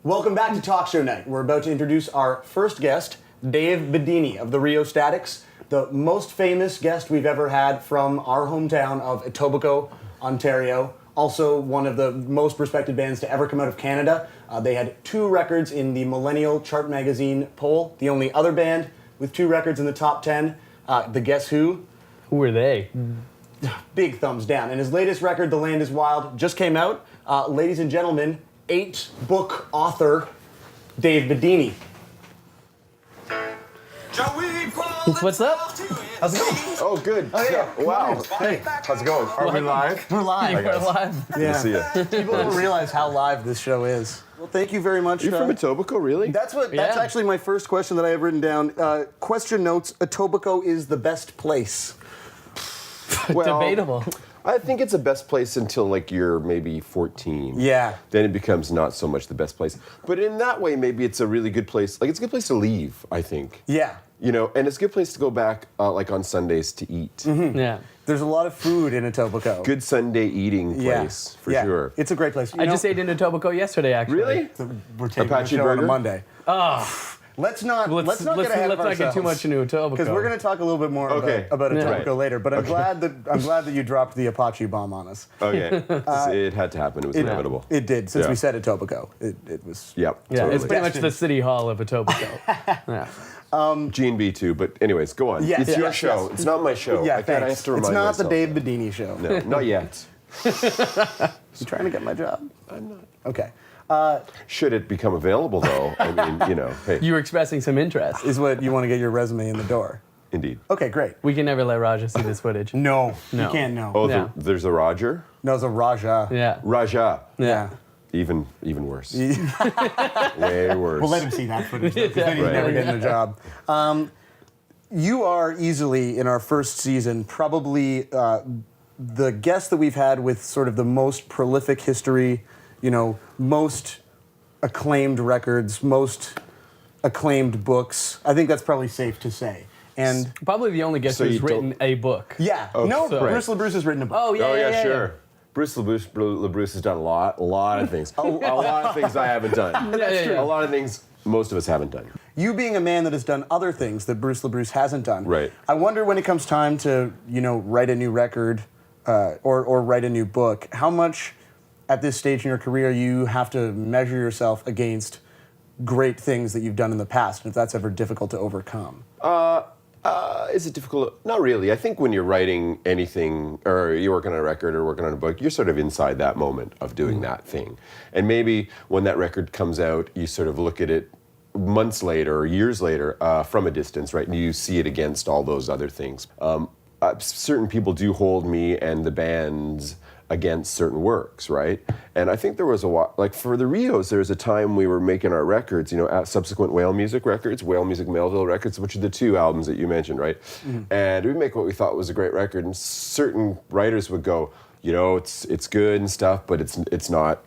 Welcome back to Talk Show Night. We're about to introduce our first guest, Dave Bidini of the Rio Statics, the most famous guest we've ever had from our hometown of Etobicoke, Ontario. Also one of the most respected bands to ever come out of Canada. They had 2 records in the Millennial Chart Magazine poll. The only other band with 2 records in the top 10. The Guess Who? Who are they? Big thumbs down. And his latest record, The Land is Wild, just came out. Ladies and gentlemen, 8-book author Dave Bidini. What's up? How's it going? Oh, good. Oh, yeah. Wow. Hey. How's it going? Are we live? We're live. You're live. Yeah. Good to see you. People don't realize how live this show is. Well, thank you very much. You're from Etobicoke, really? That's Yeah. actually my first question that I have written down. Question notes: Etobicoke is the best place. Well, Debatable. I think it's the best place until like you're maybe 14. Yeah. Then it becomes not so much the best place. But in that way, maybe it's a really good place. Like it's a good place to leave, I think. Yeah. You know, and it's a good place to go back like on Sundays to eat. Yeah. There's a lot of food in Etobicoke. Good Sunday eating place, for sure. It's a great place. I just ate in Etobicoke yesterday, actually. Really? We're taking Apache the show on a burger? Monday. Let's not get ahead of Let's not get too much into Etobicoke. because we're going to talk a little bit more about Etobicoke Right. later. But I'm glad that you dropped the Apache bomb on us. Okay. it had to happen. It was inevitable. It did since Yeah. we said Etobicoke. It was. Yep. Yeah, totally. it's pretty much the city hall of Etobicoke. Yeah. G&B too, but anyways, go on. Yes, It's your yes, show. yes. It's not my show. Yeah, I thanks. have to remind It's not myself the Dave that. Bidini show. No, not yet. You trying to get my job? I'm not. Okay. Should it become available, though? I mean, you know, hey, You were expressing some interest. Is what you want to get your resume in the door. indeed. Okay, great. We can never let Raja see this footage. No, you No. can't know. Oh, Yeah. there's a Roger? No, it's a Raja. Yeah. Raja. Yeah. Even worse. Way worse. We'll let him see that footage, because then he's Right. never getting a job. You are easily, in our first season, probably the guest that we've had with sort of the most prolific history, you know, most acclaimed records, most acclaimed books. I think that's probably safe to say. And Probably the only guest So who's you written a book. yeah, Oh, no, so- Bruce LaBruce has written a book. Oh, yeah, Oh, yeah, sure. yeah. Bruce LaBruce has done a lot of things. A lot of things I haven't done. That's true. A lot of things most of us haven't done. You being a man that has done other things that Bruce LaBruce hasn't done. Right. I wonder when it comes time to, you know, write a new record or write a new book, how much at this stage in your career you have to measure yourself against great things that you've done in the past, and if that's ever difficult to overcome. Is it difficult? Not really. I think when you're writing anything, or you're working on a record or working on a book, you're sort of inside that moment of doing that thing. And maybe when that record comes out, you sort of look at it months later or years later from a distance, right? And you see it against all those other things. Certain people do hold me and the bands against certain works, right? And I think there was like for the Rios, there was a time we were making our records, you know, at subsequent Whale Music records, Whale Music Melville records, which are the 2 albums that you mentioned, right? And we'd make what we thought was a great record, and certain writers would go, you know, it's good and stuff, but it's not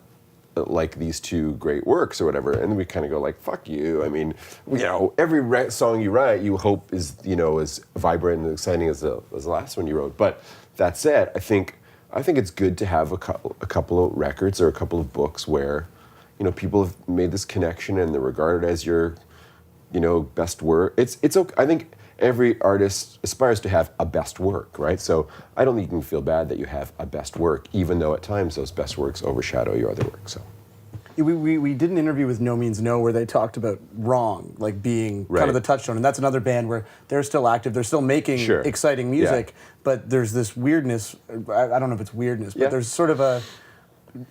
like these 2 great works or whatever. And then we kind of go like, fuck you. I mean, you know, every song you write, you hope is, you know, as vibrant and exciting as the last one you wrote. But that said, I think it's good to have a couple of records or a couple of books where, you know, people have made this connection and they're regarded as your, you know, best work. It's okay. I think every artist aspires to have a best work, right? So I don't think you can feel bad that you have a best work, even though at times those best works overshadow your other work. So We did an interview with No Means No where they talked about Wrong, like being kind of the touchstone, and that's another band where they're still active, they're still making exciting music, but there's this weirdness, I don't know if it's weirdness, but there's sort of a,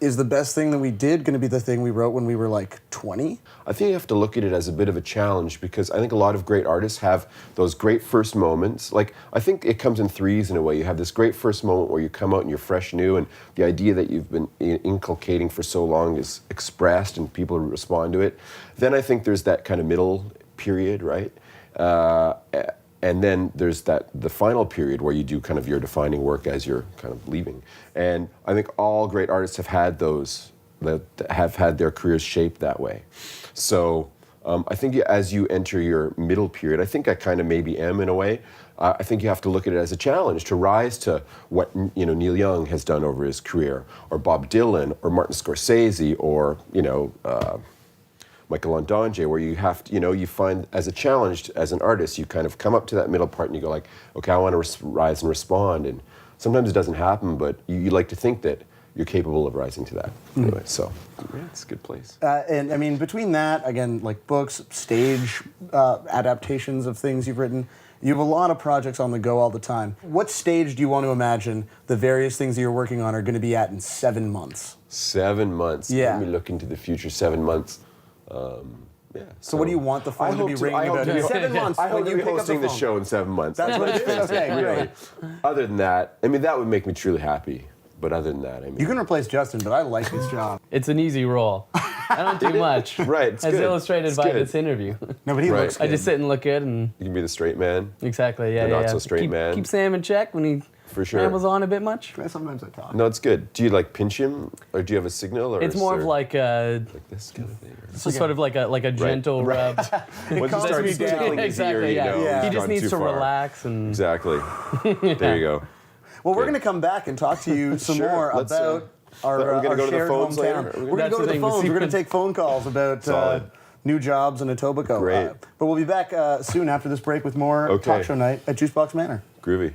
is the best thing that we did going to be the thing we wrote when we were like 20? I think you have to look at it as a bit of a challenge, because I think a lot of great artists have those great first moments. Like, I think it comes in threes in a way. You have this great first moment where you come out and you're fresh, new, and the idea that you've been inculcating for so long is expressed and people respond to it. Then I think there's that kind of middle period, right? And then there's the final period where you do kind of your defining work as you're kind of leaving. And I think all great artists have had those, that have had their careers shaped that way. So I think as you enter your middle period, I think I kind of maybe am in a way. I think you have to look at it as a challenge to rise to what, you know, Neil Young has done over his career, or Bob Dylan, or Martin Scorsese, or, you know, Michael Ondaatje, where you have to, you find as a challenge as an artist, you kind of come up to that middle part and you go like, okay, I want to rise and respond, and sometimes it doesn't happen, but you like to think that you're capable of rising to that. Anyway, so yeah, it's a good place. And I mean, between that, again, like books, stage adaptations of things you've written, you have a lot of projects on the go all the time. What stage do you want to imagine the various things that you're working on are going to be at in 7 months? 7 months. Yeah. Let me look into the future. 7 months. Yeah. So what do you want the phone to be ringing about in 7 months? I hope when to you be pick up hosting the the phone? show in 7 months. That's what it is? Okay, really. Other than that, I mean, that would make me truly happy. But other than that, I mean... You can replace Justin, but I like his job. It's an easy role. I don't do much. Right, it's As good. illustrated It's by good. this interview. No, but he Right. looks good. I just sit and look good and You can be the straight man. exactly, yeah, The yeah. not so straight keep, man. Keep Sam in check when he For sure. rambles on a bit much. Sometimes I talk. No, it's good. Do you like pinch him, or do you have a signal, or It's is more of there, like a, like this kind of thing? Or... it's just sort of like a gentle rub. Once you calms start me down. tickling his ear, Exactly, you yeah. know Yeah. it's He just gone needs too to far. relax and Exactly. There you go. Well, we're Okay. going to come back and talk to you some Sure. more Let's, about our, we're gonna our go to the shared phones later? hometown. Are we We're going to That's go to the the thing, phones. We're going to secret- take phone calls about Solid. new jobs in Etobicoke. Great. But we'll be back soon after this break with more Okay. talk show night at Juicebox Manor. Groovy.